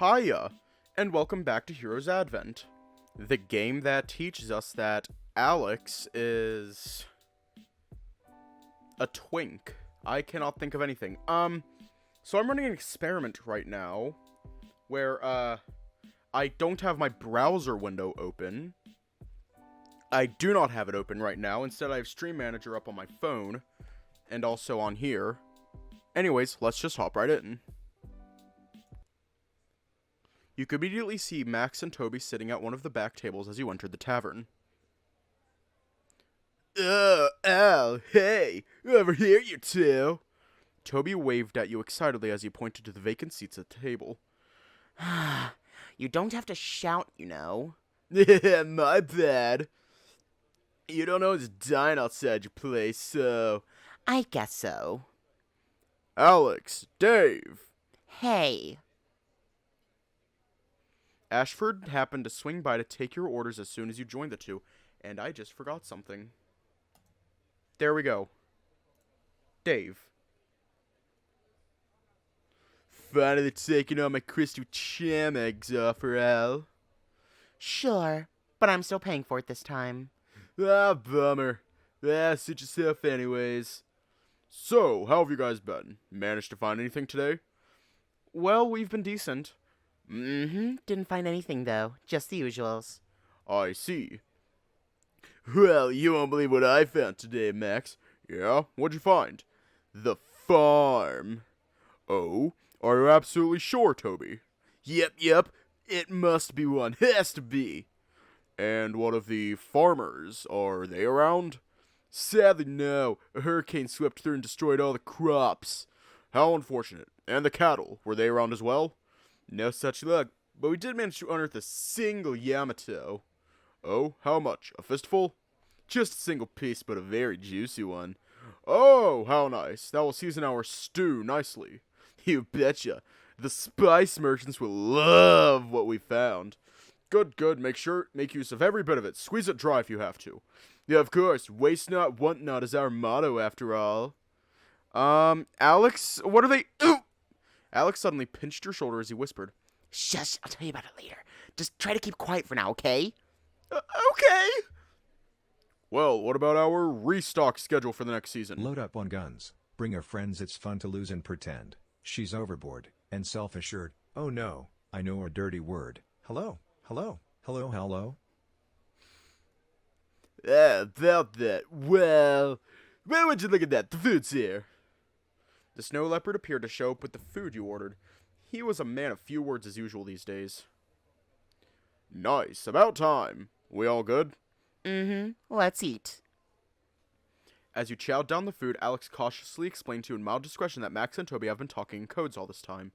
Hiya, and welcome back to Heroes Advent, the game that teaches us that Alex is a twink. I cannot think of anything. So I'm running an experiment right now, where, I don't have my browser window open. I do not have it open right now. Instead, I have Stream Manager up on my phone, and also on here. Anyways, let's just hop right in. You could immediately see Max and Toby sitting at one of the back tables as you entered the tavern. Al, hey, over here, you two. Toby waved at you excitedly as he pointed to the vacant seats at the table. You don't have to shout, you know. My bad. You don't know it's dying outside your place, so... I guess so. Alex, Dave. Hey. Ashford happened to swing by to take your orders as soon as you joined the two, and I just forgot something. There we go. Dave. Finally taking all my crystal cham eggs off her, Al. Sure, but I'm still paying for it this time. Ah, bummer. Suit yourself anyways. So, how have you guys been? Managed to find anything today? Well, we've been decent. Didn't find anything, though. Just the usuals. I see. Well, you won't believe what I found today, Max. Yeah? What'd you find? The farm. Oh? Are you absolutely sure, Toby? Yep. It must be one. Has to be. And what of the farmers? Are they around? Sadly, no. A hurricane swept through and destroyed all the crops. How unfortunate. And the cattle, were they around as well? No such luck, but we did manage to unearth a single Yamato. Oh, how much? A fistful? Just a single piece, but a very juicy one. Oh, how nice. That will season our stew nicely. You betcha. The spice merchants will love what we found. Good. Make use of every bit of it. Squeeze it dry if you have to. Yeah, of course. Waste not, want not is our motto, after all. Alex, what are they? Ooh! Alex suddenly pinched her shoulder as he whispered. Shush, I'll tell you about it later. Just try to keep quiet for now, okay? Okay. Well, what about our restock schedule for the next season? Load up on guns, bring your friends, it's fun to lose and pretend. She's overboard, and self-assured. Oh no, I know a dirty word. Hello. About that. Well, would you look at that? The food's here. The snow leopard appeared to show up with the food you ordered. He was a man of few words as usual these days. Nice, about time. We all good? Let's eat. As you chowed down the food, Alex cautiously explained to you in mild discretion that Max and Toby have been talking in codes all this time.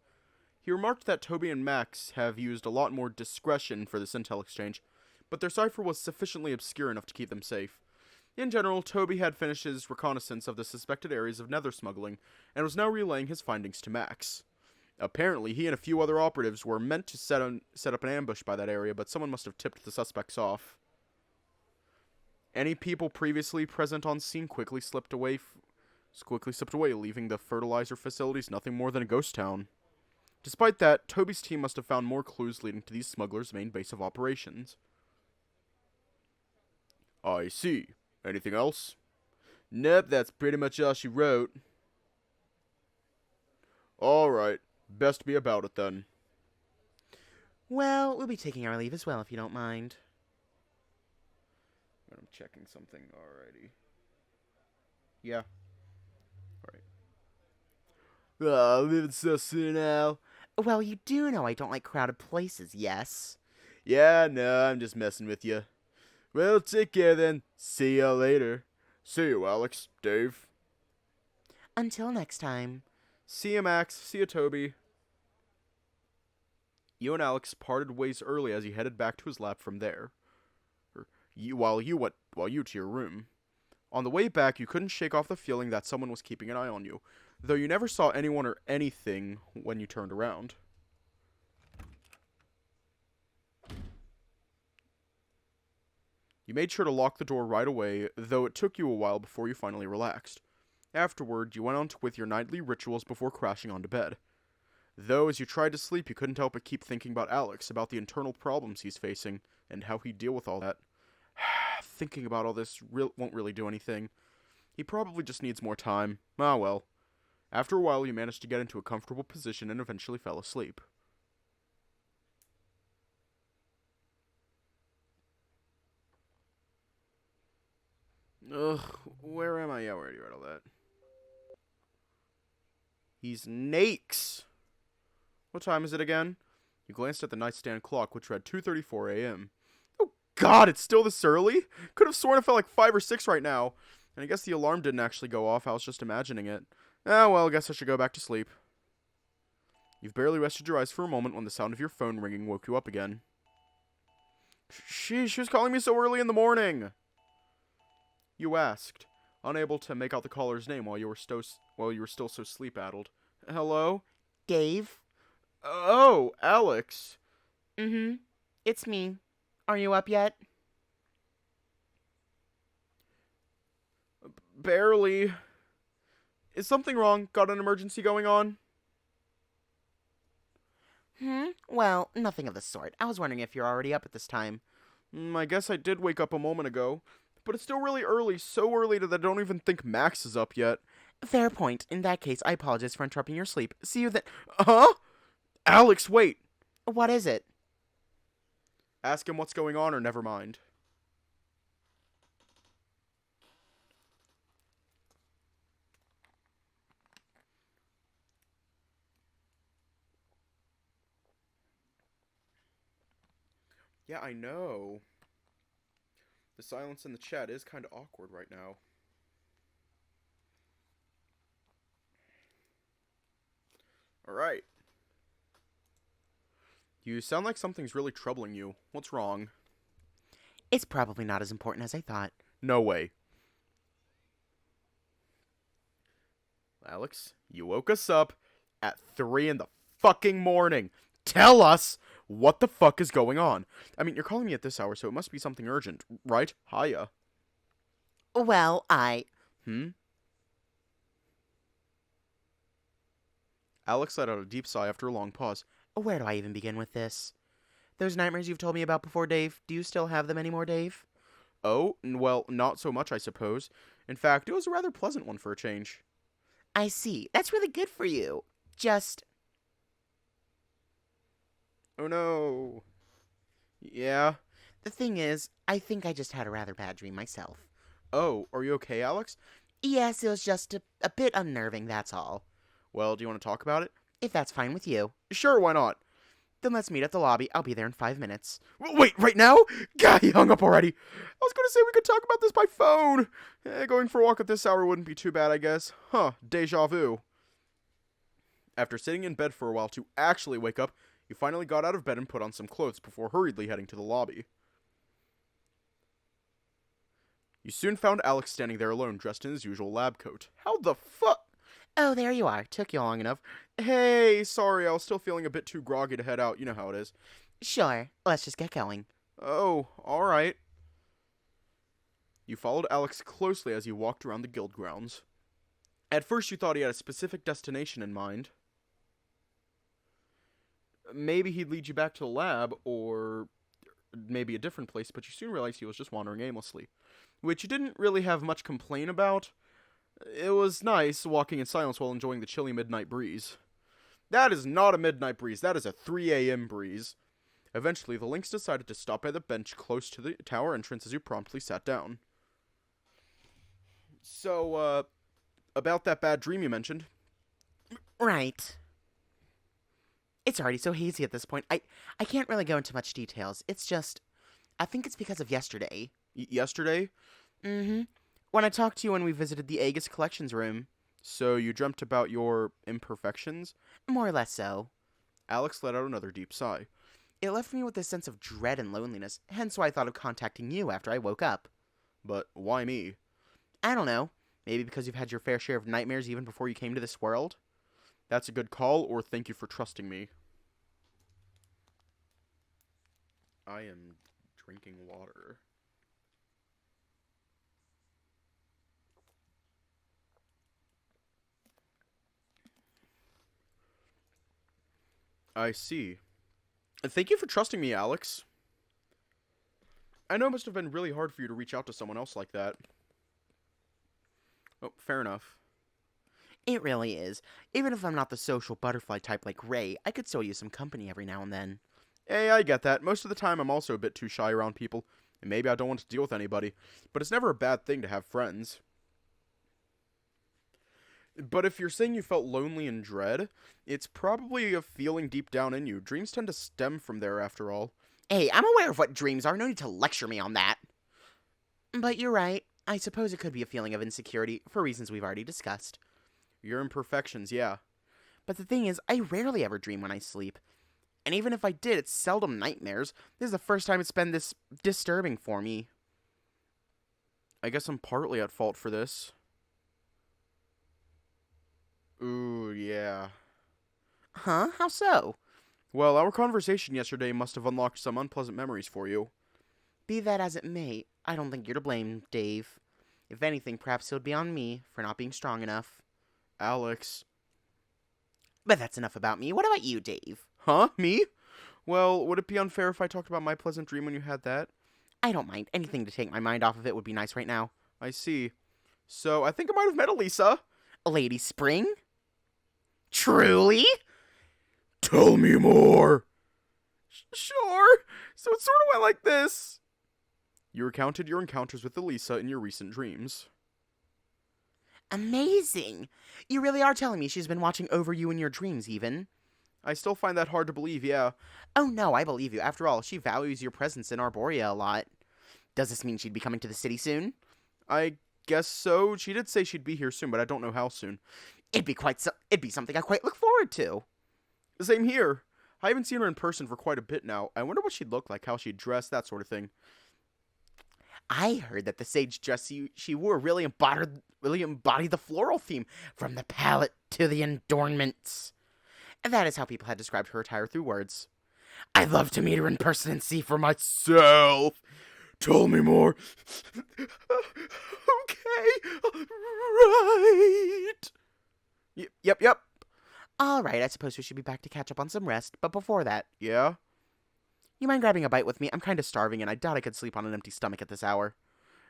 He remarked that Toby and Max have used a lot more discretion for this intel exchange, but their cipher was sufficiently obscure enough to keep them safe. In general, Toby had finished his reconnaissance of the suspected areas of nether smuggling, and was now relaying his findings to Max. Apparently, he and a few other operatives were meant to set up an ambush by that area, but someone must have tipped the suspects off. Any people previously present on scene quickly slipped away, leaving the fertilizer facilities nothing more than a ghost town. Despite that, Toby's team must have found more clues leading to these smugglers' main base of operations. I see. Anything else? Nope, that's pretty much all she wrote. Alright, best be about it then. Well, we'll be taking our leave as well, if you don't mind. I'm checking something, alrighty. Yeah. Alright. Leaving so soon, Al. Well, you do know I don't like crowded places, yes? Yeah, no, I'm just messing with you. Well, take care then. See ya later. See you, Alex. Dave. Until next time. See ya, Max. See ya, Toby. You and Alex parted ways early as he headed back to his lab from there. While you to your room. On the way back, you couldn't shake off the feeling that someone was keeping an eye on you, though you never saw anyone or anything when you turned around. You made sure to lock the door right away, though it took you a while before you finally relaxed. Afterward, you went on with your nightly rituals before crashing onto bed. Though, as you tried to sleep, you couldn't help but keep thinking about Alex, about the internal problems he's facing, and how he'd deal with all that. Thinking about all this won't really do anything. He probably just needs more time. Ah, well. After a while, you managed to get into a comfortable position and eventually fell asleep. Ugh, where am I? Yeah, we already read all that. He's Nakes! What time is it again? You glanced at the nightstand clock, which read 2:34 a.m. Oh god, it's still this early? Could have sworn it felt like 5 or 6 right now. And I guess the alarm didn't actually go off, I was just imagining it. Ah, well, I guess I should go back to sleep. You've barely rested your eyes for a moment when the sound of your phone ringing woke you up again. She was calling me so early in the morning! You asked, unable to make out the caller's name while you were still so sleep-addled. Hello? Dave? Oh, Alex. Mm-hmm. It's me. Are you up yet? Barely. Is something wrong? Got an emergency going on? Well, nothing of the sort. I was wondering if you're already up at this time. I guess I did wake up a moment ago. But it's still really early, so early that I don't even think Max is up yet. Fair point. In that case, I apologize for interrupting your sleep. See you then. Huh? Alex, wait! What is it? Ask him what's going on or never mind. Yeah, I know. The silence in the chat is kind of awkward right now. Alright. You sound like something's really troubling you. What's wrong? It's probably not as important as I thought. No way. Alex, you woke us up at 3 in the fucking morning. Tell us what the fuck is going on. I mean, you're calling me at this hour, so it must be something urgent, right? Hiya. Well, Alex let out a deep sigh after a long pause. Where do I even begin with this? Those nightmares you've told me about before, Dave, do you still have them anymore, Dave? Oh, well, not so much, I suppose. In fact, it was a rather pleasant one for a change. I see. That's really good for you. Just... Oh no. Yeah? The thing is, I think I just had a rather bad dream myself. Oh, are you okay, Alex? Yes, it was just a bit unnerving, that's all. Well, do you want to talk about it? If that's fine with you. Sure, why not? Then let's meet at the lobby. I'll be there in 5 minutes. Wait, right now? God, he hung up already. I was going to say we could talk about this by phone. Going for a walk at this hour wouldn't be too bad, I guess. Huh, deja vu. After sitting in bed for a while to actually wake up, you finally got out of bed and put on some clothes before hurriedly heading to the lobby. You soon found Alex standing there alone, dressed in his usual lab coat. How the fuck? Oh, there you are. Took you long enough. Hey, sorry, I was still feeling a bit too groggy to head out. You know how it is. Sure. Let's just get going. Oh, alright. You followed Alex closely as he walked around the guild grounds. At first you thought he had a specific destination in mind. Maybe he'd lead you back to the lab, or maybe a different place, but you soon realized he was just wandering aimlessly. Which you didn't really have much complaint about. It was nice walking in silence while enjoying the chilly midnight breeze. That is not a midnight breeze, that is a 3 a.m. breeze. Eventually, the Lynx decided to stop by the bench close to the tower entrance as you promptly sat down. So, about that bad dream you mentioned. Right. It's already so hazy at this point. I can't really go into much details. It's just... I think it's because of yesterday. Yesterday? Mm-hmm. When I talked to you when we visited the Aegis Collections room. So you dreamt about your imperfections? More or less so. Alex let out another deep sigh. It left me with a sense of dread and loneliness, hence why I thought of contacting you after I woke up. But why me? I don't know. Maybe because you've had your fair share of nightmares even before you came to this world? That's a good call, or thank you for trusting me. I am drinking water. I see. Thank you for trusting me, Alex. I know it must have been really hard for you to reach out to someone else like that. Oh, fair enough. It really is. Even if I'm not the social butterfly type like Ray, I could still use some company every now and then. Hey, I get that. Most of the time, I'm also a bit too shy around people, and maybe I don't want to deal with anybody, but it's never a bad thing to have friends. But if you're saying you felt lonely and dread, it's probably a feeling deep down in you. Dreams tend to stem from there, after all. Hey, I'm aware of what dreams are. No need to lecture me on that. But you're right. I suppose it could be a feeling of insecurity for reasons we've already discussed. Your imperfections, yeah. But the thing is, I rarely ever dream when I sleep. And even if I did, it's seldom nightmares. This is the first time it's been this disturbing for me. I guess I'm partly at fault for this. Ooh, yeah. Huh? How so? Well, our conversation yesterday must have unlocked some unpleasant memories for you. Be that as it may, I don't think you're to blame, Dave. If anything, perhaps it would be on me for not being strong enough. Alex. But that's enough about me. What about you, Dave? Huh? Me? Well, would it be unfair if I talked about my pleasant dream when you had that? I don't mind. Anything to take my mind off of it would be nice right now. I see. So, I think I might have met Elisa. Lady Spring? Truly? Tell me more. Sure. So it sort of went like this. You recounted your encounters with Elisa in your recent dreams. Amazing. You really are telling me she's been watching over you in your dreams, even? I still find that hard to believe, yeah. Oh no, I believe you. After all, she values your presence in Arborea a lot. Does this mean she'd be coming to the city soon? I guess so. She did say she'd be here soon, but I don't know how soon. It'd be something I quite look forward to. Same here. I haven't seen her in person for quite a bit now. I wonder what she'd look like, how she'd dress, that sort of thing. I heard that the sage dress she wore really embodied the floral theme, from the palette to the adornments. And that is how people had described her attire through words. I'd love to meet her in person and see for myself. Tell me more. Okay. Right. Yep. Alright, I suppose we should be back to catch up on some rest, but before that, Yeah? you mind grabbing a bite with me? I'm kind of starving and I doubt I could sleep on an empty stomach at this hour.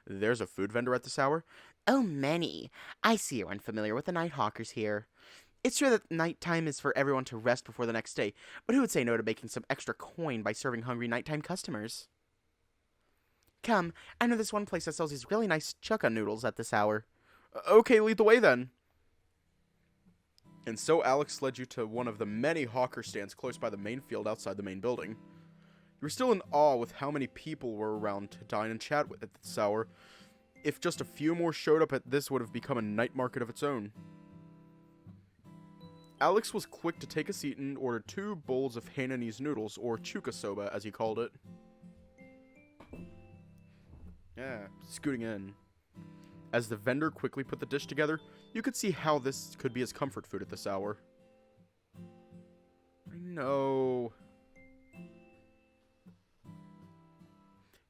There's a food vendor at this hour? Oh, many. I see you're unfamiliar with the night hawkers here. It's true that nighttime is for everyone to rest before the next day, but who would say no to making some extra coin by serving hungry nighttime customers? Come, I know this one place that sells these really nice chukka noodles at this hour. Okay, lead the way then. And so Alex led you to one of the many hawker stands close by the main field outside the main building. You were still in awe with how many people were around to dine and chat with at this hour. If just a few more showed up, this would have become a night market of its own. Alex was quick to take a seat and order 2 bowls of Hainanese noodles, or chuka soba as he called it. Yeah, scooting in. As the vendor quickly put the dish together, you could see how this could be his comfort food at this hour. I know.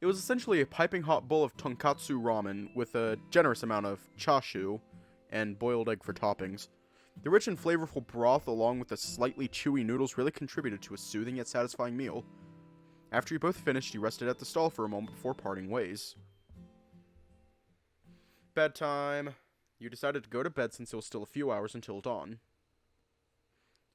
It was essentially a piping hot bowl of tonkatsu ramen with a generous amount of chashu and boiled egg for toppings. The rich and flavorful broth along with the slightly chewy noodles really contributed to a soothing yet satisfying meal. After you both finished, you rested at the stall for a moment before parting ways. Bedtime. You decided to go to bed since it was still a few hours until dawn.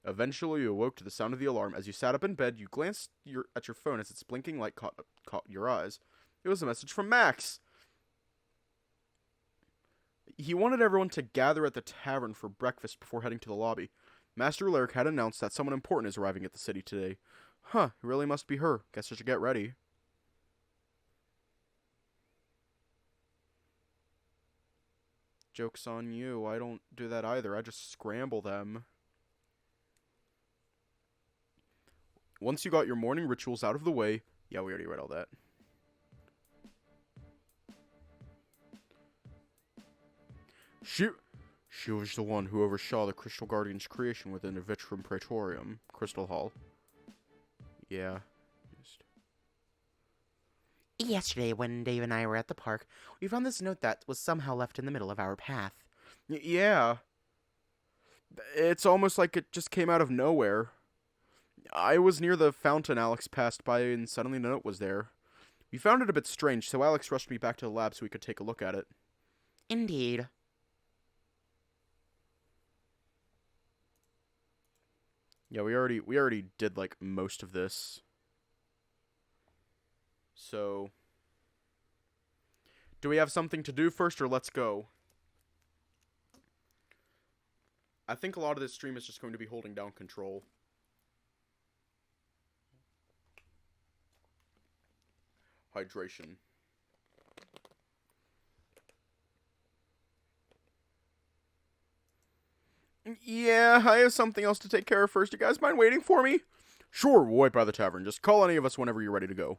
Eventually, you awoke to the sound of the alarm. As you sat up in bed, you glanced at your phone as its blinking light caught your eyes. It was a message from Max. He wanted everyone to gather at the tavern for breakfast before heading to the lobby. Master Lyric had announced that someone important is arriving at the city today. Huh, it really must be her. Guess I should get ready. Joke's on you. I don't do that either. I just scramble them. Once you got your morning rituals out of the way... Yeah, we already read all that. She was the one who oversaw the Crystal Guardian's creation within the Vitrum Praetorium, Crystal Hall. Yeah. Yesterday, when Dave and I were at the park, we found this note that was somehow left in the middle of our path. Yeah. It's almost like it just came out of nowhere. I was near the fountain Alex passed by, and suddenly the note was there. We found it a bit strange, so Alex rushed me back to the lab so we could take a look at it. Indeed. Yeah, we already did, like, most of this. So, do we have something to do first, or let's go? I think a lot of this stream is just going to be holding down control. Hydration. Yeah, I have something else to take care of first. You guys mind waiting for me? Sure, we'll wait by the tavern. Just call any of us whenever you're ready to go.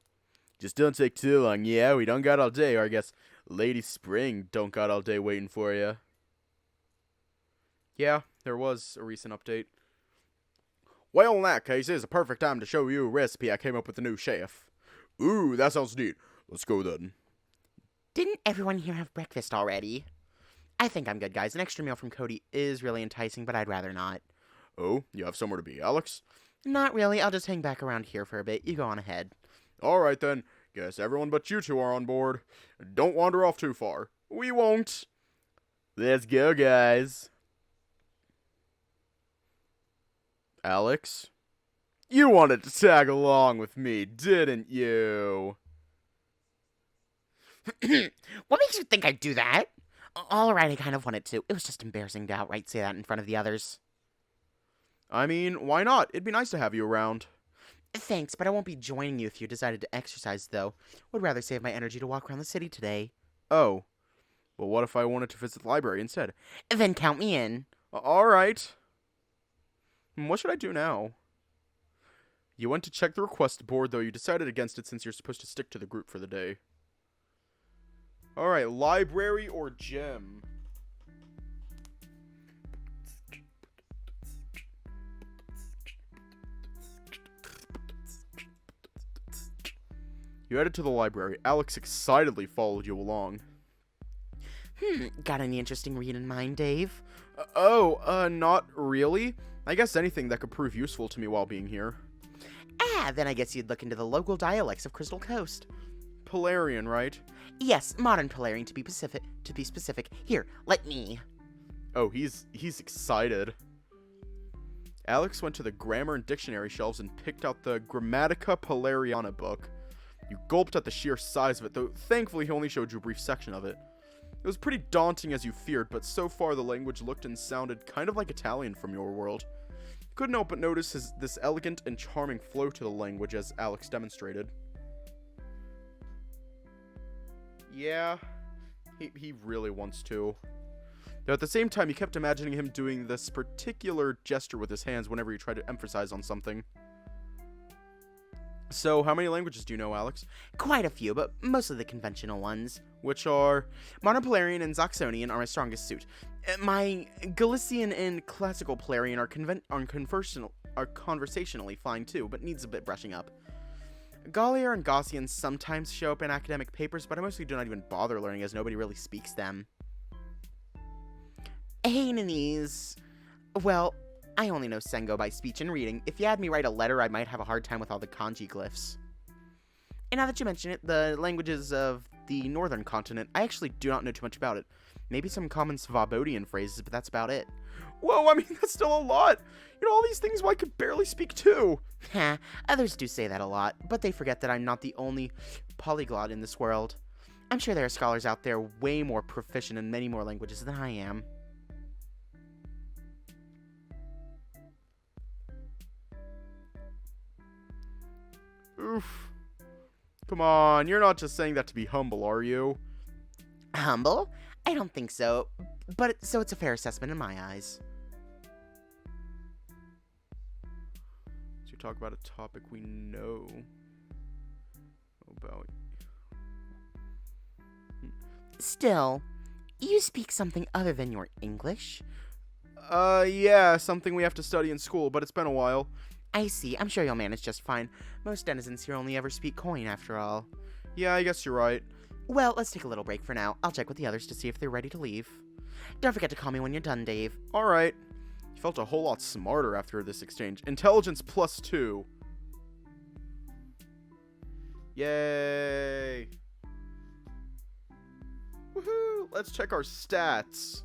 Just don't take too long. Yeah, we don't got all day, or I guess Lady Spring don't got all day waiting for you. Yeah, there was a recent update. Well, in that case, it's a perfect time to show you a recipe I came up with the new chef. Ooh, that sounds neat. Let's go then. Didn't everyone here have breakfast already? I think I'm good, guys. An extra meal from Cody is really enticing, but I'd rather not. Oh, you have somewhere to be, Alex? Not really. I'll just hang back around here for a bit. You go on ahead. Alright then. Guess everyone but you two are on board. Don't wander off too far. We won't. Let's go, guys. Alex? You wanted to tag along with me, didn't you? What makes you think I'd do that? All right, I kind of wanted to. It was just embarrassing to outright say that in front of the others. I mean, why not? It'd be nice to have you around. Thanks, but I won't be joining you if you decided to exercise, though. Would rather save my energy to walk around the city today. Oh. Well, what if I wanted to visit the library instead? Then count me in. Alright. What should I do now? You went to check the request board, though you decided against it since you're supposed to stick to the group for the day. Alright, library or gym? You headed to the library. Alex excitedly followed you along. Got any interesting read in mind, Dave? Not really. I guess anything that could prove useful to me while being here. Then I guess you'd look into the local dialects of Crystal Coast. Polarian, right? Yes, modern Polarian to be specific. Here, let me. Oh, he's excited. Alex went to the grammar and dictionary shelves and picked out the Grammatica Polariana book. You gulped at the sheer size of it, though thankfully he only showed you a brief section of it. It was pretty daunting as you feared, but so far the language looked and sounded kind of like Italian from your world. You couldn't help but notice this elegant and charming flow to the language as Alex demonstrated. Yeah, he really wants to. Though at the same time, he kept imagining him doing this particular gesture with his hands whenever he tried to emphasize on something. So, how many languages do you know, Alex? Quite a few, but mostly the conventional ones. Which are? Modern Polarian and Zaxonian are my strongest suit. My Galician and Classical Polarian are conversationally fine too, but needs a bit brushing up. Gallier and Gaussian sometimes show up in academic papers, but I mostly do not even bother learning as nobody really speaks them. Hainanese, well, I only know Sengo by speech and reading. If you had me write a letter, I might have a hard time with all the kanji glyphs. And now that you mention it, the languages of the northern continent, I actually do not know too much about it. Maybe some common Svabodian phrases, but that's about it. Whoa, I mean, that's still a lot. You know, all these things I could barely speak too. Heh, others do say that a lot, but they forget that I'm not the only polyglot in this world. I'm sure there are scholars out there way more proficient in many more languages than I am. Oof. Come on, you're not just saying that to be humble, are you? Humble? I don't think so, but it's a fair assessment in my eyes. So you talk about a topic we know about. Still, you speak something other than your English? Yeah, something we have to study in school, but it's been a while. I see. I'm sure you'll manage just fine. Most denizens here only ever speak coin, after all. Yeah, I guess you're right. Well, let's take a little break for now. I'll check with the others to see if they're ready to leave. Don't forget to call me when you're done, Dave. Alright. Felt a whole lot smarter after this exchange. Intelligence +2. Yay! Woohoo! Let's check our stats.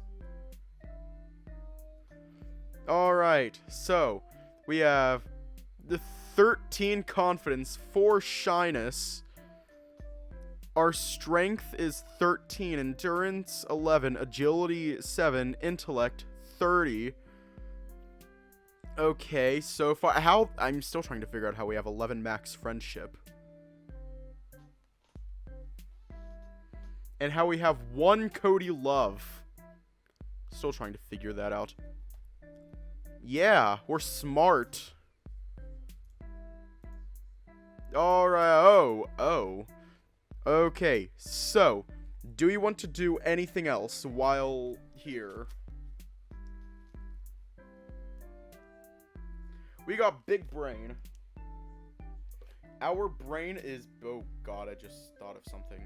Alright, so we have the 13 confidence, 4 shyness. Our strength is 13, endurance 11, agility 7, intellect 30. Okay, so far, I'm still trying to figure out how we have 11 max friendship. And how we have 1 Cody love. Still trying to figure that out. Yeah, we're smart. Alright, oh. Okay, so, do you want to do anything else while here? We got big brain. Our brain is... Oh god, I just thought of something.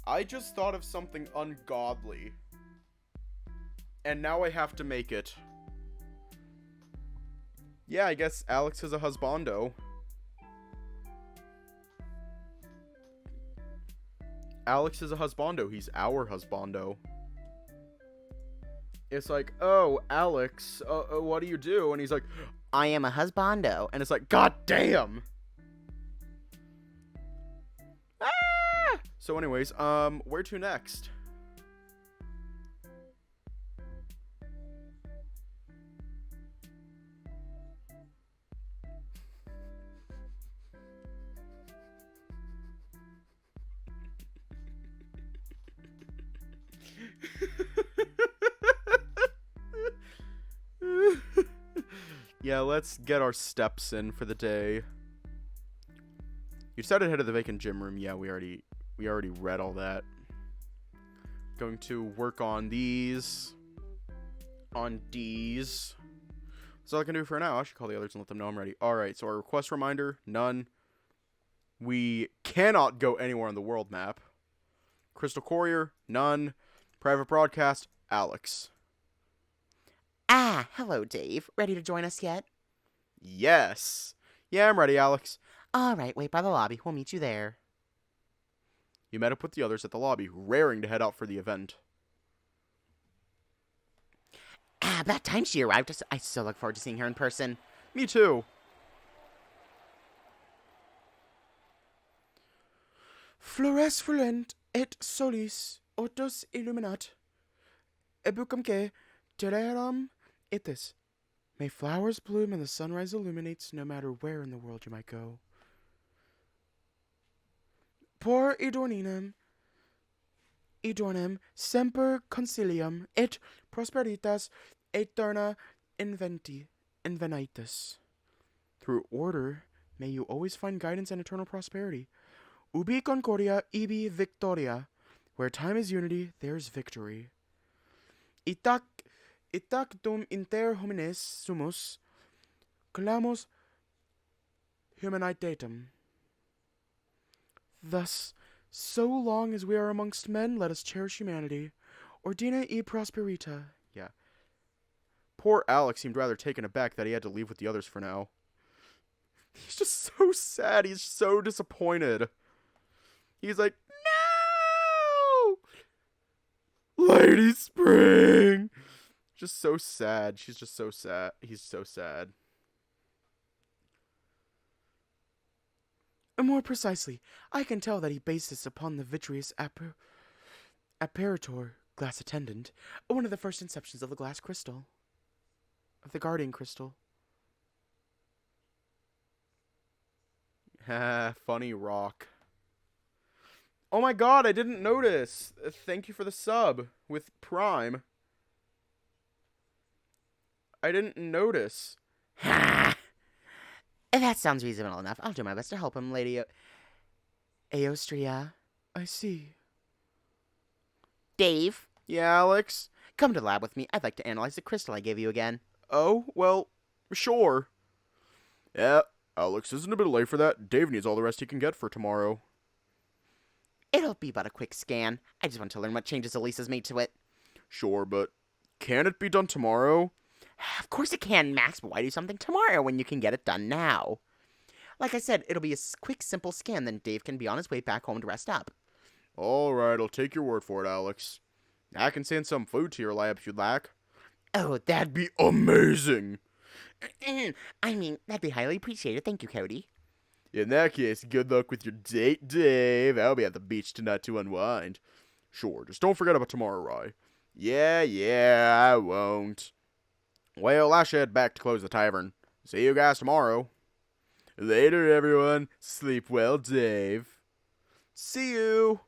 I just thought of something ungodly. And now I have to make it. Yeah, I guess Alex is a husbando. Alex is a husbando. He's our husbando. It's like, oh, Alex, what do you do? And he's like, I am a husbando. and it's like, god damn! Ah! So anyways, where to next? Yeah, let's get our steps in for the day. You decided to head to the vacant gym room. Yeah, we already read all that. Going to work on these. On D's. That's all I can do for now. I should call the others and let them know I'm ready. Alright, so our request reminder, none. We cannot go anywhere on the world map. Crystal Courier, none. Private broadcast, Alex. Ah, hello, Dave. Ready to join us yet? Yes. Yeah, I'm ready, Alex. All right, wait by the lobby. We'll meet you there. You met up with the others at the lobby, raring to head out for the event. Ah, about time she arrived. I so look forward to seeing her in person. Me too. Fluorescent et solis otus illuminat. Ebucumque teleram itis. May flowers bloom and the sunrise illuminates no matter where in the world you might go. Por idornem semper concilium et prosperitas aeterna invenitus. Through order, may you always find guidance and eternal prosperity. Ubi concordia, ibi victoria. Where time is unity, there's victory. Itac dum inter homines sumus, clamus humanitatem. Thus, so long as we are amongst men, let us cherish humanity. Ordina e prosperita. Yeah. Poor Alex seemed rather taken aback that he had to leave with the others for now. He's just so sad. He's so disappointed. He's like, no! Lady Spring! Just so sad. She's just so sad. He's so sad. More precisely, I can tell that he based this upon the vitreous apparator, glass attendant, one of the first inceptions of the glass crystal. Of the guardian crystal. Ha, funny rock. Oh my god, I didn't notice. Thank you for the sub with Prime. I didn't notice. Ha! That sounds reasonable enough. I'll do my best to help him, Lady Aostria. I see. Dave, Yeah, Alex? come to the lab with me. I'd like to analyze the crystal I gave you again. Oh, well, sure. Yeah, Alex isn't a bit late for that. Dave needs all the rest he can get for tomorrow. It'll be but a quick scan. I just want to learn what changes Elisa's made to it. Sure, but can it be done tomorrow? Of course it can, Max, but why do something tomorrow when you can get it done now? Like I said, it'll be a quick, simple scan, then Dave can be on his way back home to rest up. Alright, I'll take your word for it, Alex. I can send some food to your lab if you'd like. Oh, That'd be amazing! I mean, that'd be highly appreciated. Thank you, Cody. In that case, good luck with your date, Dave. I'll be at the beach tonight to unwind. Sure, just don't forget about tomorrow, Rye. Yeah, I won't. Well, I should head back to close the tavern. See you guys tomorrow. Later, everyone. Sleep well, Dave. See you.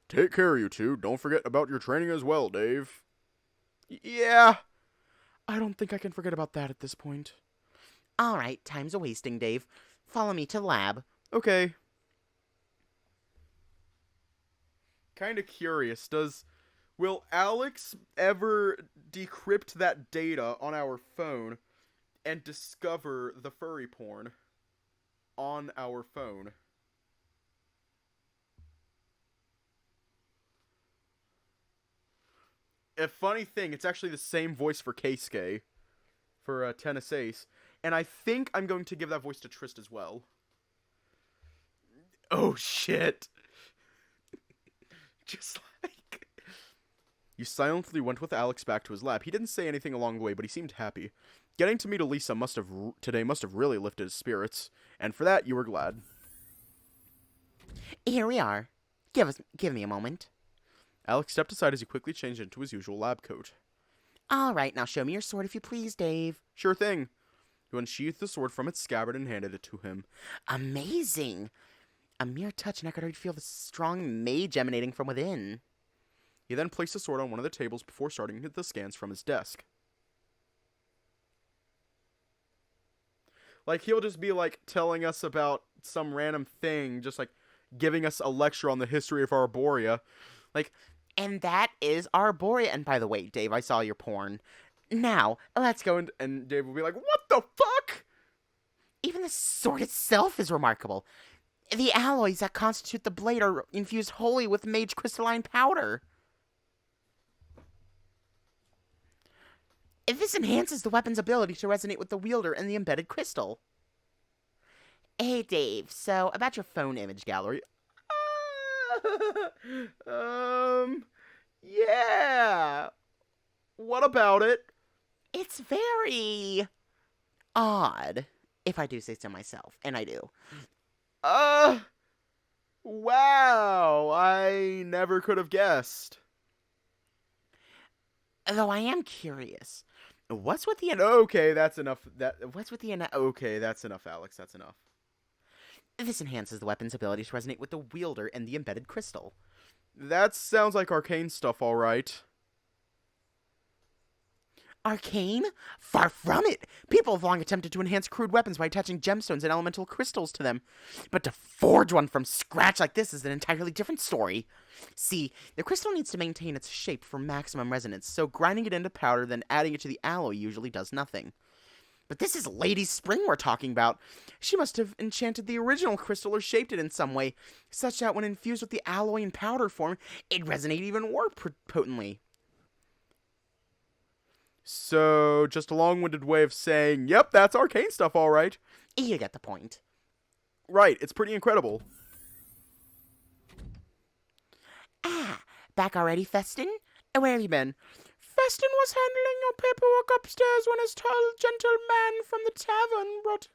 Take care, you two. Don't forget about your training as well, Dave. Yeah. I don't think I can forget about that at this point. All right, time's a wasting, Dave. Follow me to the lab. Okay. Kind of curious, will Alex ever decrypt that data on our phone and discover the furry porn on our phone? A funny thing, it's actually the same voice for Keisuke, for Tennis Ace, and I think I'm going to give that voice to Trist as well. Oh shit. Just like... You silently went with Alex back to his lab. He didn't say anything along the way, but he seemed happy. Getting to meet Elisa today must have really lifted his spirits, and for that you were glad. Here we are. Give me a moment. Alex stepped aside as he quickly changed into his usual lab coat. All right, now show me your sword if you please, Dave. Sure thing. He unsheathed the sword from its scabbard and handed it to him. Amazing. A mere touch and I could already feel the strong mage emanating from within. He then placed the sword on one of the tables before starting the scans from his desk. Like, he'll just be, like, telling us about some random thing, just, like, giving us a lecture on the history of Arborea. Like, and that is Arborea. And by the way, Dave, I saw your porn. Now, let's go and Dave will be like, what the fuck? Even the sword itself is remarkable. The alloys that constitute the blade are infused wholly with mage crystalline powder. This enhances the weapon's ability to resonate with the wielder and the embedded crystal. Hey, Dave, so about your phone image gallery. Yeah. What about it? It's very odd, if I do say so myself, and I do. Wow, I never could have guessed. Though I am curious, what's with the... Okay, that's enough. What's with the... Okay, that's enough, Alex, that's enough. This enhances the weapon's ability to resonate with the wielder and the embedded crystal. That sounds like arcane stuff, alright. Arcane? Far from it! People have long attempted to enhance crude weapons by attaching gemstones and elemental crystals to them. But to forge one from scratch like this is an entirely different story. See, the crystal needs to maintain its shape for maximum resonance, so grinding it into powder then adding it to the alloy usually does nothing. But this is Lady Spring we're talking about. She must have enchanted the original crystal or shaped it in some way, such that when infused with the alloy in powder form, it resonated even more potently. So, just a long-winded way of saying, yep, that's arcane stuff, alright. You get the point. Right, it's pretty incredible. Ah, back already, Festin? Where have you been? Festin was handling your paperwork upstairs when his tall gentleman from the tavern brought...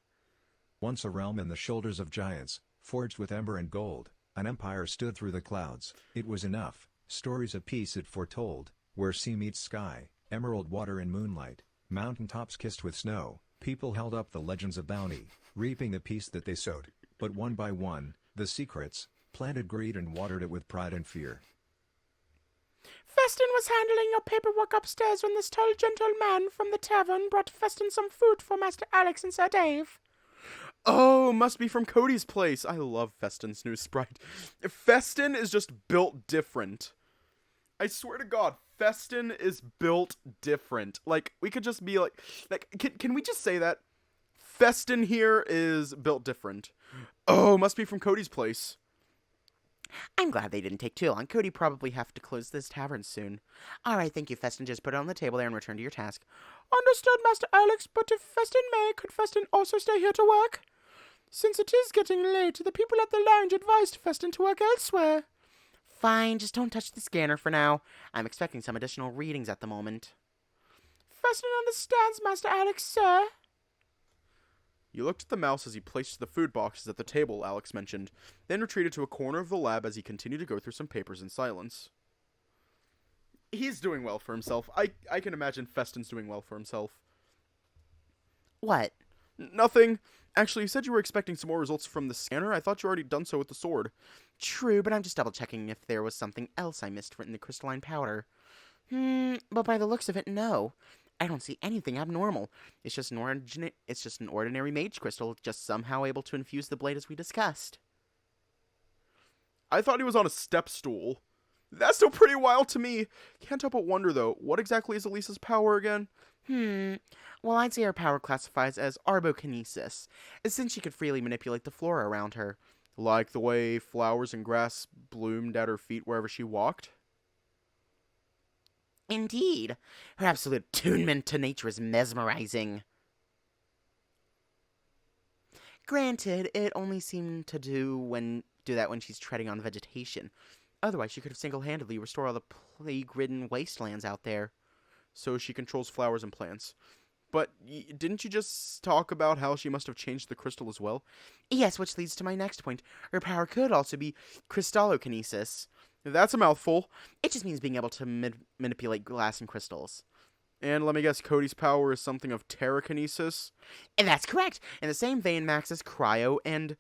Once a realm in the shoulders of giants, forged with ember and gold, an empire stood through the clouds. It was enough, stories of peace it foretold, where sea meets sky, emerald water and moonlight, mountain tops kissed with snow, people held up the legends of bounty, reaping the peace that they sowed. But one by one, the secrets, planted greed and watered it with pride and fear. Festin was handling your paperwork upstairs when this tall gentleman from the tavern brought Festin some food for Master Alex and Sir Dave. Oh, must be from Cody's place. I love Festin's new sprite. Festin is just built different. I swear to God, Festin is built different. Like, we could just be like can we just say that? Festin here is built different. Oh, must be from Cody's place. I'm glad they didn't take too long. Cody probably have to close this tavern soon. All right, thank you, Festin. Just put it on the table there and return to your task. Understood, Master Alex, but if Festin may, could Festin also stay here to work? Since it is getting late, the people at the lounge advised Festin to work elsewhere. Fine, just don't touch the scanner for now. I'm expecting some additional readings at the moment. Festin understands, Master Alex, sir. You looked at the mouse as he placed the food boxes at the table Alex mentioned, then retreated to a corner of the lab as he continued to go through some papers in silence. He's doing well for himself. I can imagine Festin's doing well for himself. What? Nothing. Actually, you said you were expecting some more results from the scanner. I thought you already done so with the sword. True, but I'm just double-checking if there was something else I missed in the crystalline powder. But by the looks of it, no. I don't see anything abnormal. It's just an ordinary mage crystal, just somehow able to infuse the blade as we discussed. I thought he was on a step stool. That's still pretty wild to me. Can't help but wonder, though, what exactly is Elisa's power again? Well, I'd say her power classifies as arbokinesis, since she could freely manipulate the flora around her. Like the way flowers and grass bloomed at her feet wherever she walked? Indeed. Her absolute attunement to nature is mesmerizing. Granted, it only seemed to do that when she's treading on vegetation. Otherwise, she could have single-handedly restored all the plague-ridden wastelands out there. So she controls flowers and plants. But didn't you just talk about how she must have changed the crystal as well? Yes, which leads to my next point. Her power could also be crystallokinesis. That's a mouthful. It just means being able to manipulate glass and crystals. And let me guess, Cody's power is something of terrakinesis? And that's correct. In the same vein, Max is cryo and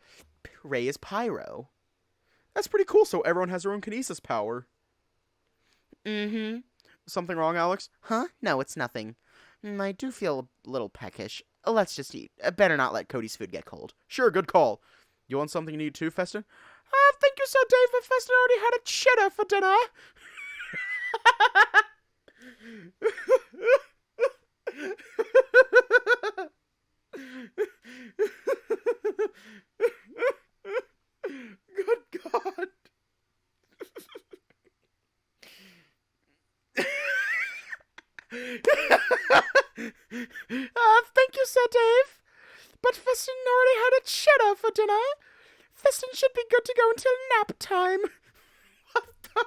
Ray is pyro. That's pretty cool, so everyone has their own kinesis power. Mm-hmm. Something wrong, Alex? Huh? No, it's nothing. I do feel a little peckish. Let's just eat. Better not let Cody's food get cold. Sure, good call. You want something to eat too, Festin? Thank you, Sir Dave, but Festin already had a cheddar for dinner. Good God. Thank you, Sir Dave. But Festin already had a cheddar for dinner. Festin should be good to go until nap time. What the?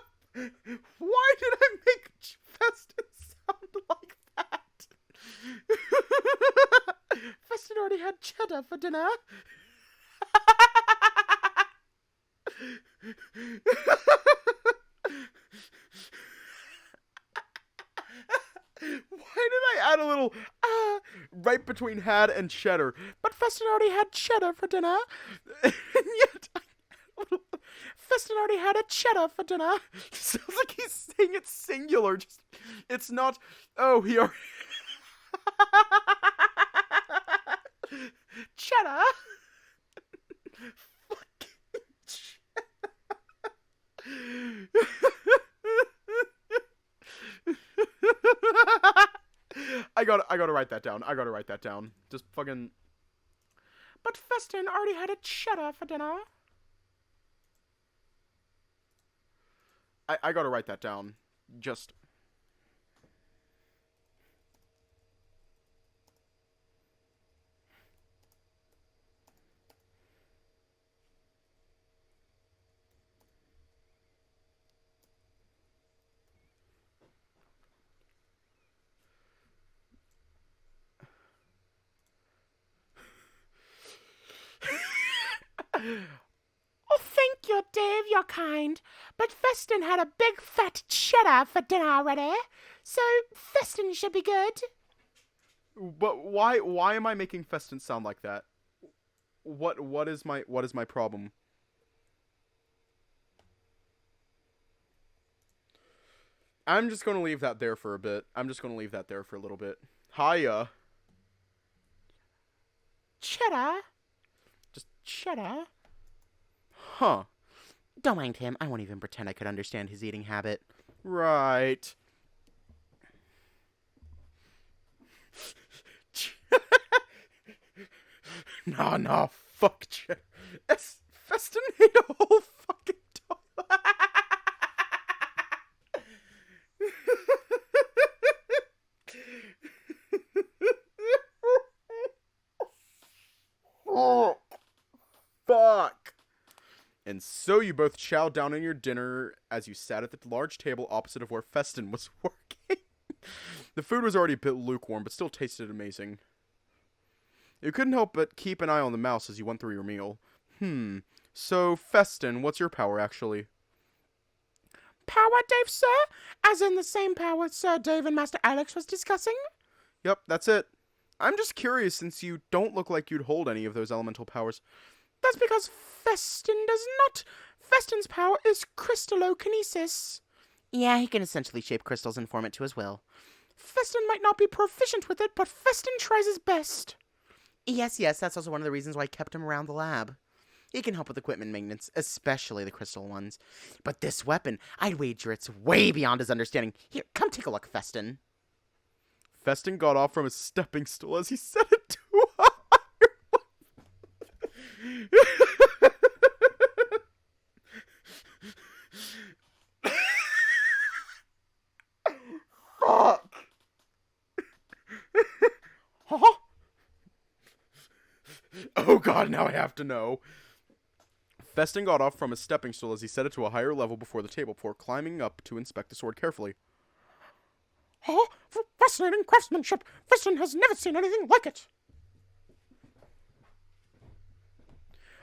Why did I make Festin sound like that? Festin already had cheddar for dinner. Why did I add a little right between had and cheddar? But Festin already had cheddar for dinner. And yet, Festin already had a cheddar for dinner. Sounds like he's saying it singular. Just, it's not. Oh, he already. Cheddar. Fucking cheddar. I gotta write that down. Just fucking. But Festin already had a cheddar for dinner. I gotta write that down. Just. Oh, thank you, Dave, you're kind. But Festin had a big fat cheddar for dinner already, so Festin should be good. But why am I making Festin sound like that? What is my problem? I'm just gonna leave that there for a bit. I'm just gonna leave that there for a little bit. Hiya. Cheddar? Just Cheddar? huh. Don't mind him. I won't even pretend I could understand his eating habit. Right. Nah, fuck cheddar. Festin ate a whole fucking toilet. And so you both chowed down on your dinner as you sat at the large table opposite of where Festin was working. The food was already a bit lukewarm, but still tasted amazing. You couldn't help but keep an eye on the mouse as you went through your meal. So, Festin, what's your power, actually? Power, Dave, sir? As in the same power Sir Dave and Master Alex was discussing? Yep, that's it. I'm just curious since you don't look like you'd hold any of those elemental powers. That's because Festin does not. Festin's power is crystallokinesis. Yeah, he can essentially shape crystals and form it to his will. Festin might not be proficient with it, but Festin tries his best. Yes, that's also one of the reasons why I kept him around the lab. He can help with equipment maintenance, especially the crystal ones. But this weapon, I'd wager it's way beyond his understanding. Here, come take a look, Festin. Festin got off from his stepping stool as he set it to a Fuck! Huh? Oh god, now I have to know. Festin got off from his stepping stool as he set it to a higher level before the table before climbing up to inspect the sword carefully. Huh? Fascinating craftsmanship. Festin has never seen anything like it.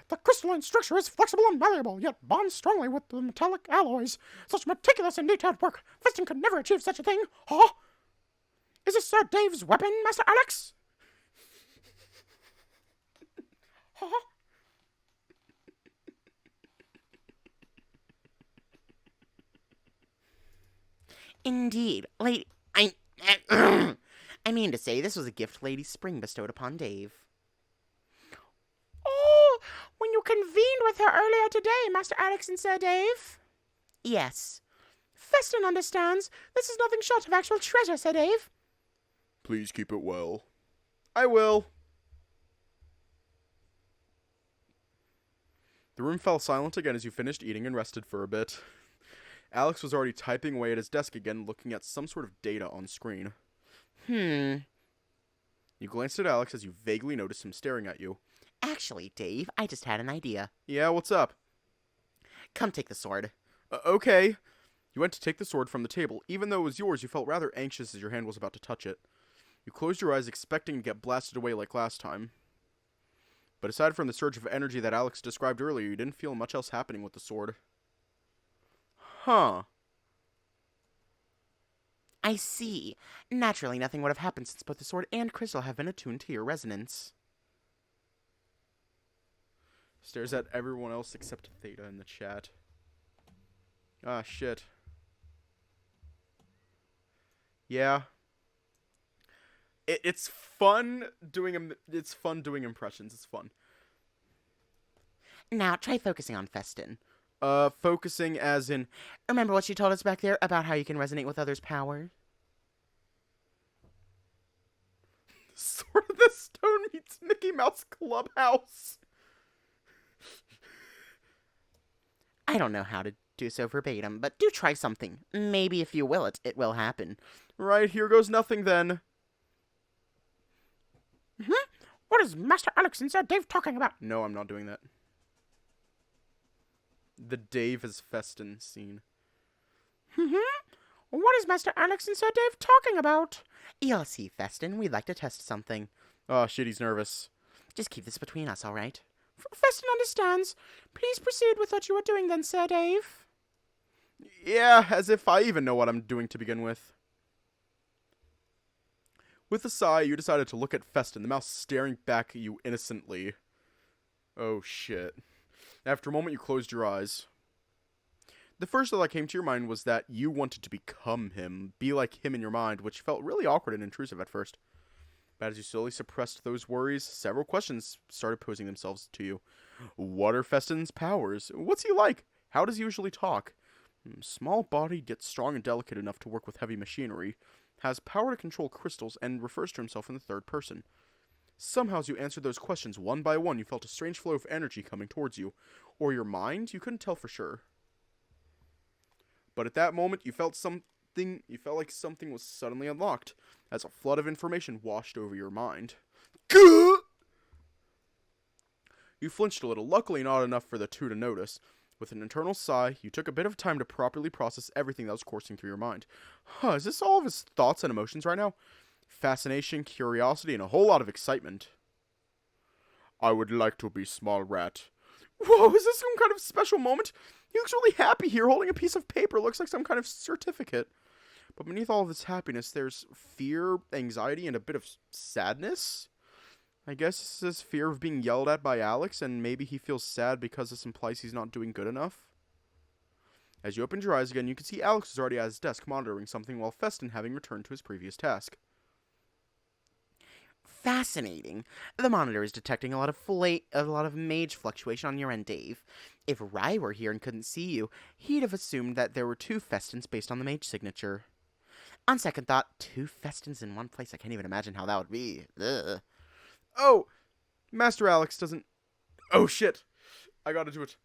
The crystalline structure is flexible and malleable, yet bonds strongly with the metallic alloys. Such meticulous and detailed work. Festin could never achieve such a thing. Huh? Is this Sir Dave's weapon, Master Alex? Huh? Indeed, lady. I mean to say, this was a gift Lady Spring bestowed upon Dave. Oh, when you convened with her earlier today, Master Alex and Sir Dave? Yes. Festin understands. This is nothing short of actual treasure, Sir Dave. Please keep it well. I will. The room fell silent again as you finished eating and rested for a bit. Alex was already typing away at his desk again, looking at some sort of data on screen. You glanced at Alex as you vaguely noticed him staring at you. Actually, Dave, I just had an idea. Yeah, what's up? Come take the sword. Okay. You went to take the sword from the table. Even though it was yours, you felt rather anxious as your hand was about to touch it. You closed your eyes, expecting to get blasted away like last time. But aside from the surge of energy that Alex described earlier, you didn't feel much else happening with the sword. Huh. I see. Naturally, nothing would have happened since both the sword and crystal have been attuned to your resonance. Stares at everyone else except Theta in the chat. Ah, shit. Yeah. It's fun doing impressions. It's fun. Now, try focusing on Festin. Focusing as in... Remember what she told us back there about how you can resonate with others' power? Sword of the Stone meets Mickey Mouse Clubhouse. I don't know how to do so verbatim, but do try something. Maybe if you will it, it will happen. Right, here goes nothing then. What is Master Alex and Sir Dave talking about? No, I'm not doing that. The Dave is Festin scene. What is Master Alex and Sir Dave talking about? You'll see, Festin. We'd like to test something. Oh, shit, he's nervous. Just keep this between us, all right? Festin understands. Please proceed with what you are doing then, Sir Dave. Yeah, as if I even know what I'm doing to begin with. With a sigh, you decided to look at Festin, the mouse staring back at you innocently. Oh, shit. After a moment, you closed your eyes. The first thought that came to your mind was that you wanted to become him, be like him in your mind, which felt really awkward and intrusive at first. But as you slowly suppressed those worries, several questions started posing themselves to you. What are Festin's powers? What's he like? How does he usually talk? Small body, yet strong and delicate enough to work with heavy machinery. Has power to control crystals and refers to himself in the third person. Somehow as you answered those questions one by one, you felt a strange flow of energy coming towards you. Or your mind? You couldn't tell for sure. But at that moment, you felt like something was suddenly unlocked, as a flood of information washed over your mind. Gah! You flinched a little, luckily not enough for the two to notice. With an internal sigh, you took a bit of time to properly process everything that was coursing through your mind. Is this all of his thoughts and emotions right now? Fascination, curiosity, and a whole lot of excitement. I would like to be small rat. Whoa, is this some kind of special moment? He looks really happy here, holding a piece of paper. Looks like some kind of certificate. But beneath all of this happiness, there's fear, anxiety, and a bit of sadness. I guess this is fear of being yelled at by Alex, and maybe he feels sad because this implies he's not doing good enough. As you opened your eyes again, you can see Alex is already at his desk monitoring something, while Festin having returned to his previous task. Fascinating. The monitor is detecting a lot of mage fluctuation on your end, Dave. If Rai were here and couldn't see you, he'd have assumed that there were 2 Festins based on the mage signature. On second thought, 2 Festins in one place, I can't even imagine how that would be. Ugh. Oh! Master Alex doesn't... Oh, shit. I gotta do it.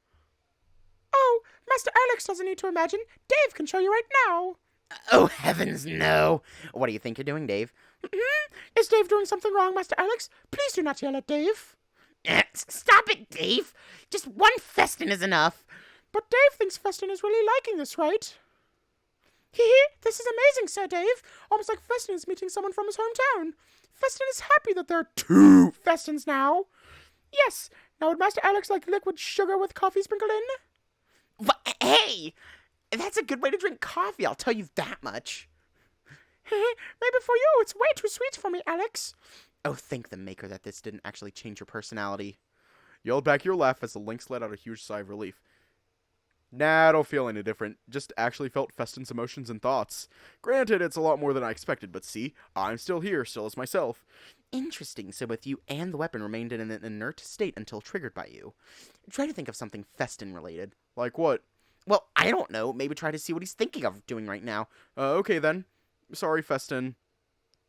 Oh, Master Alex doesn't need to imagine. Dave can show you right now. Oh, heavens, no. What do you think you're doing, Dave? Is Dave doing something wrong, Master Alex? Please do not yell at Dave. Stop it, Dave. Just 1 Festin is enough. But Dave thinks Festin is really liking this, right? Hee, this is amazing, Sir Dave. Almost like Festin is meeting someone from his hometown. Festin is happy that there are 2 Festins now. Yes. Now would Master Alex like liquid sugar with coffee sprinkled in? Hey! That's a good way to drink coffee, I'll tell you that much. Maybe for you, it's way too sweet for me, Alex. Oh, thank the maker that this didn't actually change your personality. Yelled back your laugh as the lynx let out a huge sigh of relief. Nah, I don't feel any different. Just actually felt Festin's emotions and thoughts. Granted, it's a lot more than I expected, but see, I'm still here, still as myself. Interesting, so both you and the weapon remained in an inert state until triggered by you. Try to think of something Festin-related. Like what? Well, I don't know. Maybe try to see what he's thinking of doing right now. Okay then. Sorry, Festin.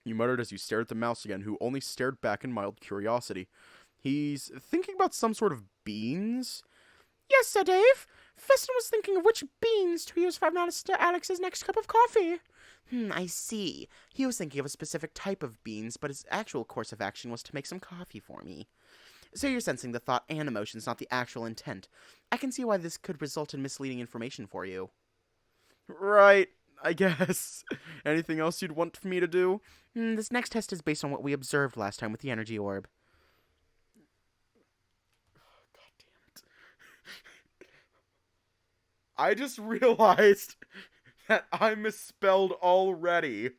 You muttered as you stared at the mouse again, who only stared back in mild curiosity. He's thinking about some sort of beans? Yes, Sir Dave. Festin was thinking of which beans to use for Master Alex's next cup of coffee. I see. He was thinking of a specific type of beans, but his actual course of action was to make some coffee for me. So you're sensing the thought and emotions, not the actual intent. I can see why this could result in misleading information for you. Right, I guess. Anything else you'd want me to do? This next test is based on what we observed last time with the energy orb. God damn it. I just realized that I misspelled already.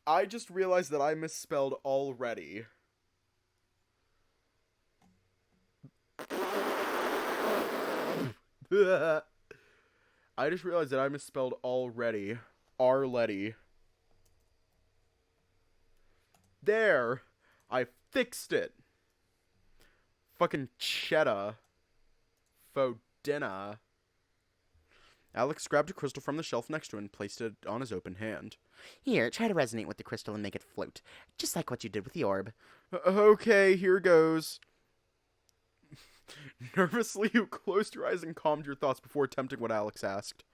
I just realized that I misspelled already. Arletty. There. I fixed it. Fucking cheddar. Fodena. Alex grabbed a crystal from the shelf next to him and placed it on his open hand. Here, try to resonate with the crystal and make it float. Just like what you did with the orb. Okay, here goes. Nervously, you closed your eyes and calmed your thoughts before attempting what Alex asked.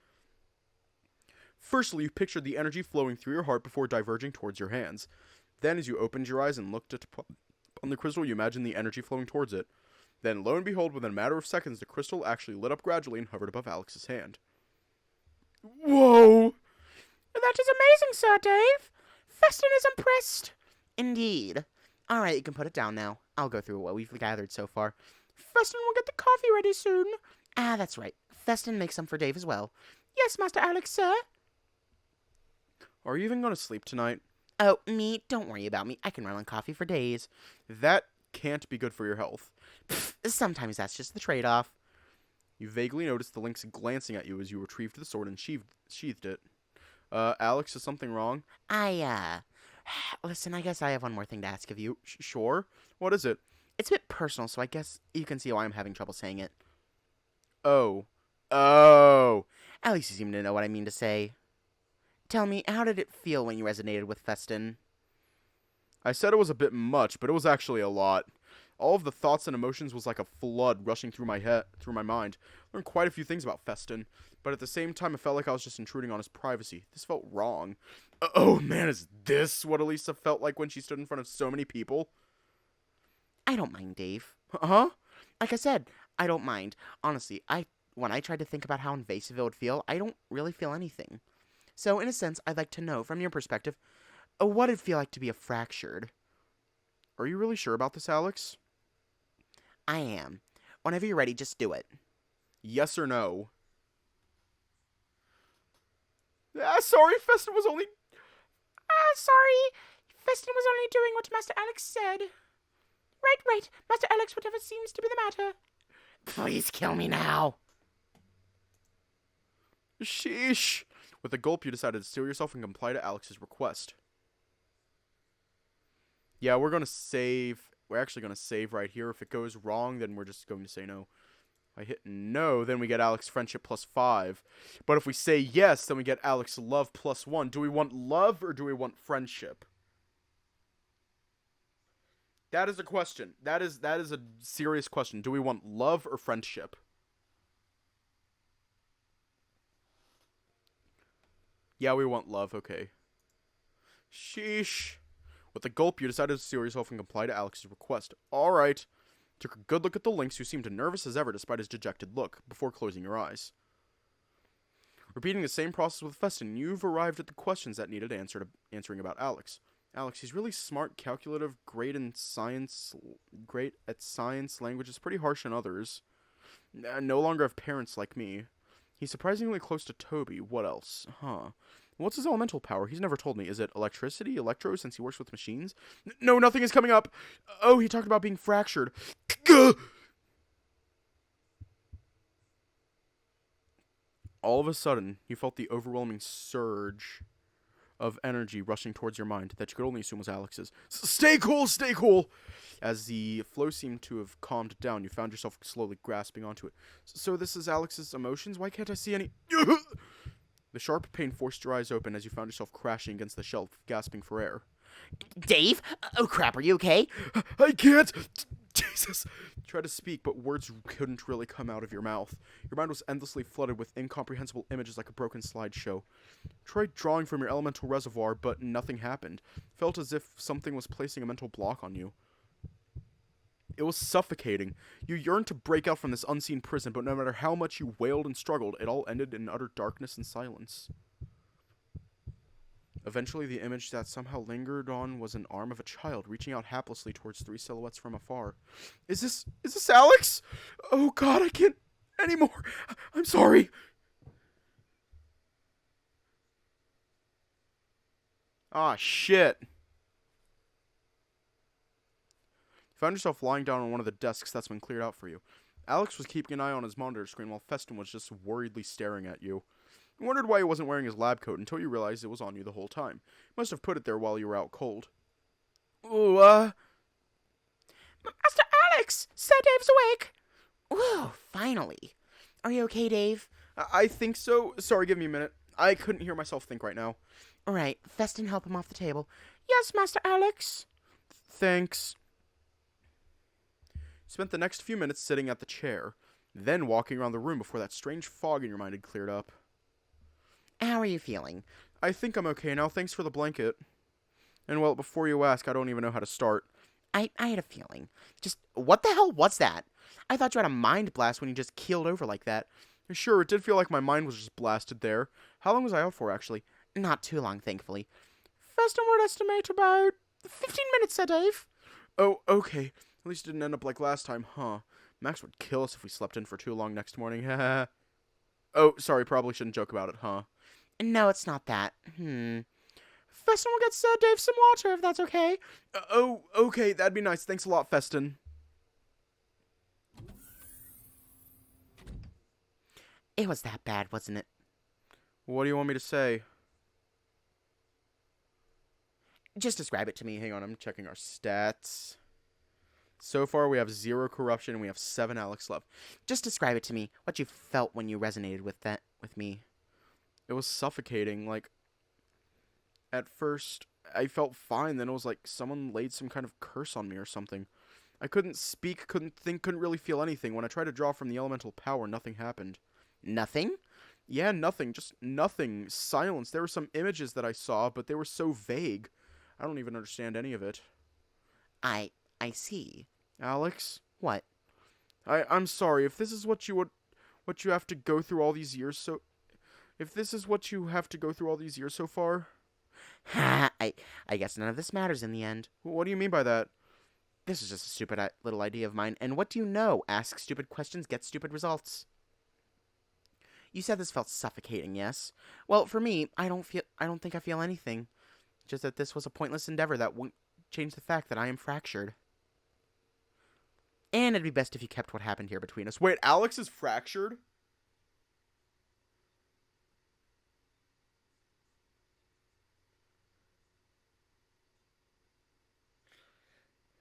Firstly, you pictured the energy flowing through your heart before diverging towards your hands. Then, as you opened your eyes and looked on the crystal, you imagined the energy flowing towards it. Then, lo and behold, within a matter of seconds, the crystal actually lit up gradually and hovered above Alex's hand. Whoa! That is amazing, Sir Dave. Festin is impressed. Indeed. Alright, you can put it down now. I'll go through what we've gathered so far. Festin will get the coffee ready soon. Ah, that's right. Festin makes some for Dave as well. Yes, Master Alex, sir. Are you even going to sleep tonight? Oh, me? Don't worry about me. I can run on coffee for days. That can't be good for your health. Pfft, sometimes that's just the trade-off. You vaguely noticed the lynx glancing at you as you retrieved the sword and sheathed it. Alex, is something wrong? Listen, I guess I have one more thing to ask of you. Sure. What is it? It's a bit personal, so I guess you can see why I'm having trouble saying it. Oh. At least you seem to know what I mean to say. Tell me, how did it feel when you resonated with Festin? I said it was a bit much, but it was actually a lot. All of the thoughts and emotions was like a flood rushing through my mind. I learned quite a few things about Festin, but at the same time, it felt like I was just intruding on his privacy. This felt wrong. Oh man, is this what Elisa felt like when she stood in front of so many people? I don't mind, Dave. Huh? Like I said, I don't mind. Honestly, when I tried to think about how invasive it would feel, I don't really feel anything. So, in a sense, I'd like to know, from your perspective, what it'd feel like to be a fractured. Are you really sure about this, Alex? I am. Whenever you're ready, just do it. Yes or no? Sorry, Festin was only... Sorry. Festin was only doing what Master Alex said. Right. Master Alex, whatever seems to be the matter. Please kill me now. Sheesh. With a gulp, you decided to steel yourself and comply to Alex's request. Yeah, we're going to save... We're actually going to save right here. If it goes wrong, then we're just going to say no. If I hit no, then we get Alex friendship +5. But if we say yes, then we get Alex love +1. Do we want love or do we want friendship? That is a question. That is a serious question. Do we want love or friendship? Yeah, we want love. Okay. Sheesh. With a gulp, you decided to steel yourself and comply to Alex's request. Alright. Took a good look at the lynx, who seemed nervous as ever despite his dejected look, before closing your eyes. Repeating the same process with Festin, you've arrived at the questions that needed answering about Alex. Alex, he's really smart, calculative, great at science, languages, pretty harsh in others. No longer have parents like me. He's surprisingly close to Toby. What else? Huh. What's his elemental power? He's never told me. Is it electricity, electro, since he works with machines? No, nothing is coming up. Oh, he talked about being fractured. All of a sudden, you felt the overwhelming surge of energy rushing towards your mind that you could only assume was Alex's. Stay cool, stay cool! As the flow seemed to have calmed down, you found yourself slowly grasping onto it. So this is Alex's emotions? Why can't I see any... The sharp pain forced your eyes open as you found yourself crashing against the shelf, gasping for air. Dave? Oh crap, are you okay? I can't! Jesus! You tried to speak, but words couldn't really come out of your mouth. Your mind was endlessly flooded with incomprehensible images like a broken slideshow. Tried drawing from your elemental reservoir, but nothing happened. Felt as if something was placing a mental block on you. It was suffocating. You yearned to break out from this unseen prison, but no matter how much you wailed and struggled, it all ended in utter darkness and silence. Eventually, the image that somehow lingered on was an arm of a child reaching out haplessly towards three silhouettes from afar. Is this Alex? Oh God, I can't anymore. I'm sorry. Ah, shit. You found yourself lying down on one of the desks that's been cleared out for you. Alex was keeping an eye on his monitor screen while Festin was just worriedly staring at you. You wondered why he wasn't wearing his lab coat until you realized it was on you the whole time. He must have put it there while you were out cold. Ooh, Master Alex! Sir Dave's awake! Whoa, finally. Are you okay, Dave? I think so. Sorry, give me a minute. I couldn't hear myself think right now. Alright, Festin, help him off the table. Yes, Master Alex. Thanks. Spent the next few minutes sitting at the chair, then walking around the room before that strange fog in your mind had cleared up. How are you feeling? I think I'm okay now, thanks for the blanket. And well, before you ask, I don't even know how to start. I had a feeling. Just, what the hell was that? I thought you had a mind blast when you just keeled over like that. Sure, it did feel like my mind was just blasted there. How long was I out for, actually? Not too long, thankfully. Festin would estimate about 15 minutes, Sir Dave. Oh, okay. At least it didn't end up like last time, huh? Max would kill us if we slept in for too long next morning. Oh, sorry, probably shouldn't joke about it, huh? No, it's not that. Festin will get Sir Dave some water, if that's okay. Oh, okay, that'd be nice. Thanks a lot, Festin. It was that bad, wasn't it? What do you want me to say? Just describe it to me. Hang on, I'm checking our stats. So far, we have 0 corruption, and we have 7 Alex love. Just describe it to me. What you felt when you resonated with me. It was suffocating. Like, at first, I felt fine. Then it was like someone laid some kind of curse on me or something. I couldn't speak, couldn't think, couldn't really feel anything. When I tried to draw from the elemental power, nothing happened. Nothing? Yeah, nothing. Just nothing. Silence. There were some images that I saw, but they were so vague. I don't even understand any of it. I see. Alex? What? I'm sorry, if this is what you have to go through all these years so... If this is what you have to go through all these years so far... I guess none of this matters in the end. What do you mean by that? This is just a stupid little idea of mine, and what do you know? Ask stupid questions, get stupid results. You said this felt suffocating, yes? Well, for me, I don't think I feel anything. Just that this was a pointless endeavor that won't change the fact that I am fractured. And it'd be best if you kept what happened here between us. Wait, Alex is fractured?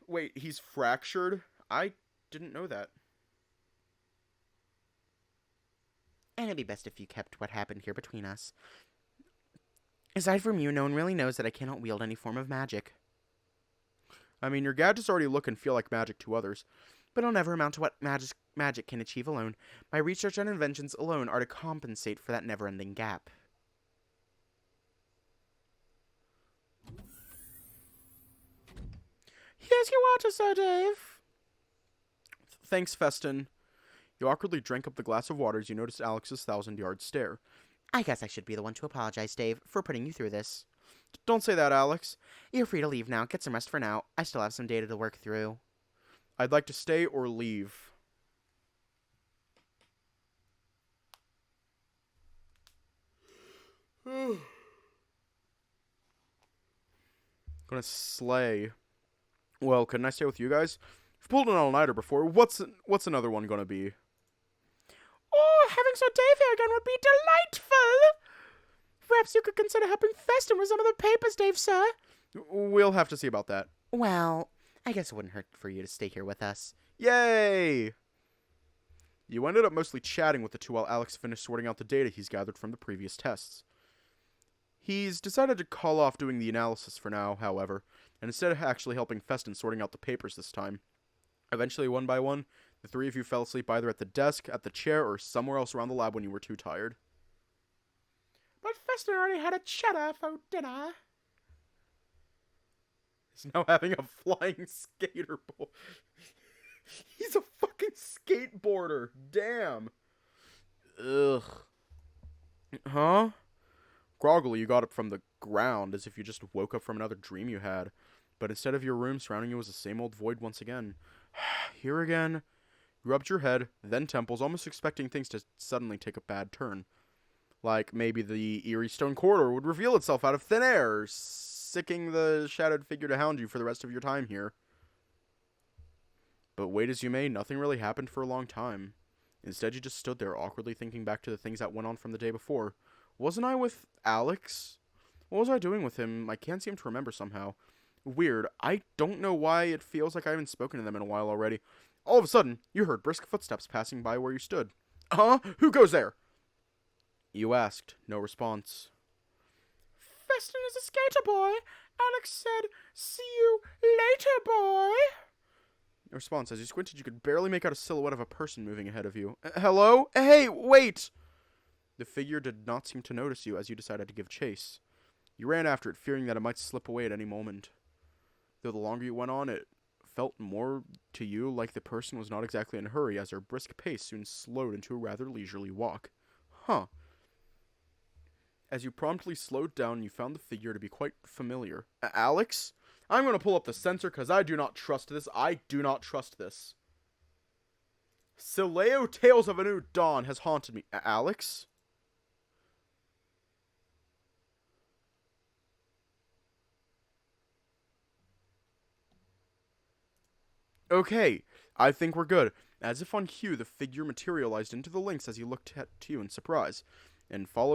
Wait, he's fractured? I didn't know that. And it'd be best if you kept what happened here between us. Aside from you, no one really knows that I cannot wield any form of magic. I mean, your gadgets already look and feel like magic to others. But it'll never amount to what magic can achieve alone. My research and inventions alone are to compensate for that never-ending gap. Here's your water, Sir Dave. Thanks, Festin. You awkwardly drank up the glass of water as you noticed Alex's 1,000-yard stare. I guess I should be the one to apologize, Dave, for putting you through this. Don't say that, Alex. You're free to leave now. Get some rest for now. I still have some data to work through. I'd like to stay or leave. Gonna slay. Well, couldn't I stay with you guys? I've pulled an all-nighter before. What's another one gonna be? Oh, having Sir Dave here again would be delightful. Perhaps you could consider helping Festin with some of the papers, Dave, sir. We'll have to see about that. Well, I guess it wouldn't hurt for you to stay here with us. Yay! You ended up mostly chatting with the two while Alex finished sorting out the data he's gathered from the previous tests. He's decided to call off doing the analysis for now, however, and instead of actually helping Festin sorting out the papers this time. Eventually, one by one, the three of you fell asleep either at the desk, at the chair, or somewhere else around the lab when you were too tired. But Festin already had a cheddar for dinner. He's now having a flying skater boy. He's a fucking skateboarder. Damn. Ugh. Huh? Groggily, you got up from the ground as if you just woke up from another dream you had. But instead of your room surrounding you was the same old void once again. Here again. You rubbed your head, then temples, almost expecting things to suddenly take a bad turn. Like maybe the eerie stone corridor would reveal itself out of thin air, sicking the shadowed figure to hound you for the rest of your time here. But wait as you may, nothing really happened for a long time. Instead, you just stood there awkwardly thinking back to the things that went on from the day before. Wasn't I with Alex? What was I doing with him? I can't seem to remember somehow. Weird. I don't know why it feels like I haven't spoken to them in a while already. All of a sudden, you heard brisk footsteps passing by where you stood. Huh? Who goes there? You asked. No response. Festin is a skater boy. Alex said, "See you later, boy." No response. As you squinted, you could barely make out a silhouette of a person moving ahead of you. Hello? Hey, wait! The figure did not seem to notice you as you decided to give chase. You ran after it, fearing that it might slip away at any moment. Though the longer you went on, it felt more to you like the person was not exactly in a hurry, as her brisk pace soon slowed into a rather leisurely walk. Huh. As you promptly slowed down, you found the figure to be quite familiar. Alex? I'm going to pull up the sensor because I do not trust this. I do not trust this. Sileo Tales of a New Dawn has haunted me. Alex? Okay, I think we're good. As if on cue, the figure materialized into the links as he looked at you in surprise, and followed